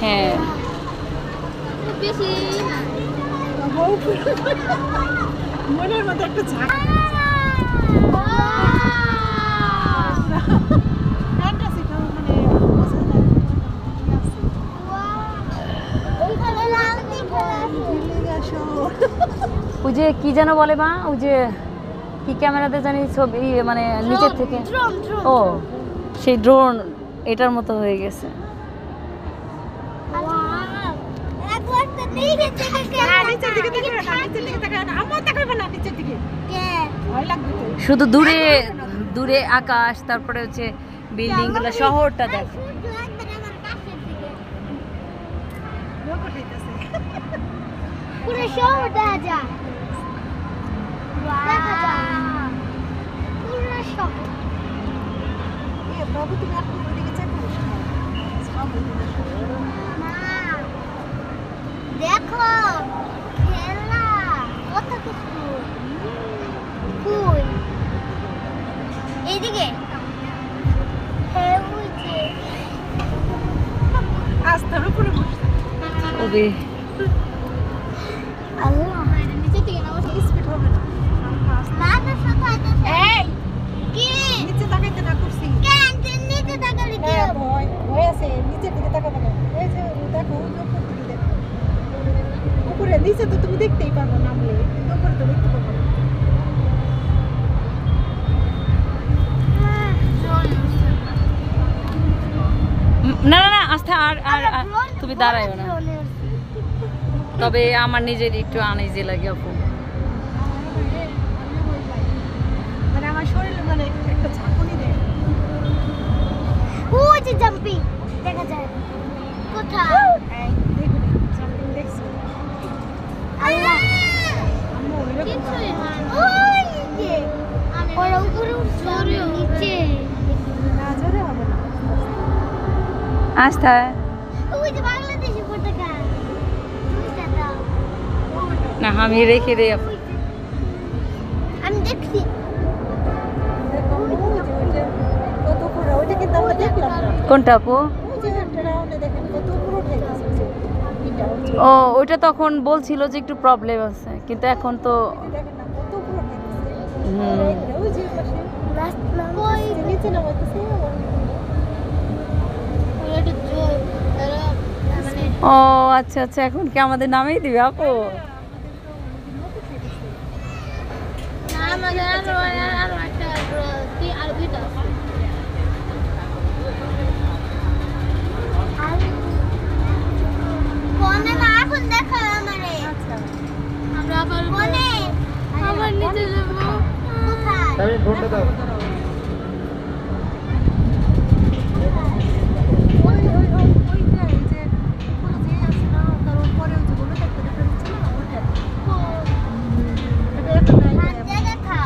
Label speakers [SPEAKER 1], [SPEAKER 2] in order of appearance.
[SPEAKER 1] হ্যাঁ
[SPEAKER 2] মনের মধ্যে একটা ঝাঁক
[SPEAKER 1] ওই যে কি যেন বলে মা, ওই যে কি ক্যামেরাতে জানি ছবি মানে নিচের থেকে, ও সেই ড্রোন এটার মতো হয়ে গেছে। শুধু দূরে দূরে আকাশ, তারপরে হচ্ছে বিল্ডিং গুলো, শহরটা দেখো।
[SPEAKER 3] পুরো শহর দেখা যায়, দেখা যায় পুরো শহর।
[SPEAKER 2] বাবু তুমি আপনি ওদিকে চেক করো
[SPEAKER 3] না দেখো খেলা কত কিছু, কই এইদিকে
[SPEAKER 2] আস্তার উপরে বসে
[SPEAKER 1] ওবে
[SPEAKER 3] আল্লাহ নিচে থেকে না বসে স্পিড হবে না। না সাথে আইতাছে, এই কি
[SPEAKER 2] নিচে তাকাইতে না করছি
[SPEAKER 3] কেন তুই নিচে তাকালি কি
[SPEAKER 2] ভয় ভয় আছে, নিচের দিকে তাকাবে না। এই যে দেখো উপর দিকে দেখো, উপরে নিচে তো তুমি দেখতেই পারবে নামলে, কিন্তু উপরে তো দেখতে পারবে না।
[SPEAKER 1] না না না আস্থা, আর আর তুমি দাঁড়ায়ও না, তবে আমার নিজের একটু আনইজি লাগে আপু।
[SPEAKER 2] মানে আমার শরীরে মানে একটা ঝাঁকুনি দেয়।
[SPEAKER 3] ওই যে জাম্পিং দেখা যায় কোথায়,
[SPEAKER 2] এই দেখুন জাম্পিং দেখছো
[SPEAKER 3] আল্লাহ
[SPEAKER 2] আম্মু এরকম
[SPEAKER 3] কিছুই হয় না। ওই যে ওরা উপরে উঠছে নিচে
[SPEAKER 2] না, জোরে হবে না।
[SPEAKER 1] আস্থা
[SPEAKER 3] ওই যে বাংলাদেশি পতাকা তুমি দাও,
[SPEAKER 1] না আমি রেখে দেই আপু।
[SPEAKER 3] আমি দেখছি
[SPEAKER 2] দেখো ওই যে ওইটা কত উপরে, ওইটা কিন্তু আমরা দেখলাম না।
[SPEAKER 1] কোনটা আপু?
[SPEAKER 2] ওই যে একটা রাউন্ডে দেখেন কত উপরে উঠে গেছে ওই যে এটা, ওই যে
[SPEAKER 1] ও ওইটা তখন বলছিল যে একটু প্রবলেম আছে, কিন্তু এখন তো
[SPEAKER 2] দেখেন না কত উপরে উঠে গেছে।
[SPEAKER 1] হুম।
[SPEAKER 2] ওই যে পাশে
[SPEAKER 3] ওই
[SPEAKER 2] যে নিচে নামাইতেছে
[SPEAKER 3] ওটা জোর মানে
[SPEAKER 1] ও আচ্ছা আচ্ছা, এখন কি আমাদের নামেই দিবে আপু?
[SPEAKER 3] না আমাদের আরো একটা আর দুইটা কোনে না এখন দেখো আমারে, আমরা আবার কোনে আবার নিচে যাব কোথায়?
[SPEAKER 2] আমি ফোনটা দাও।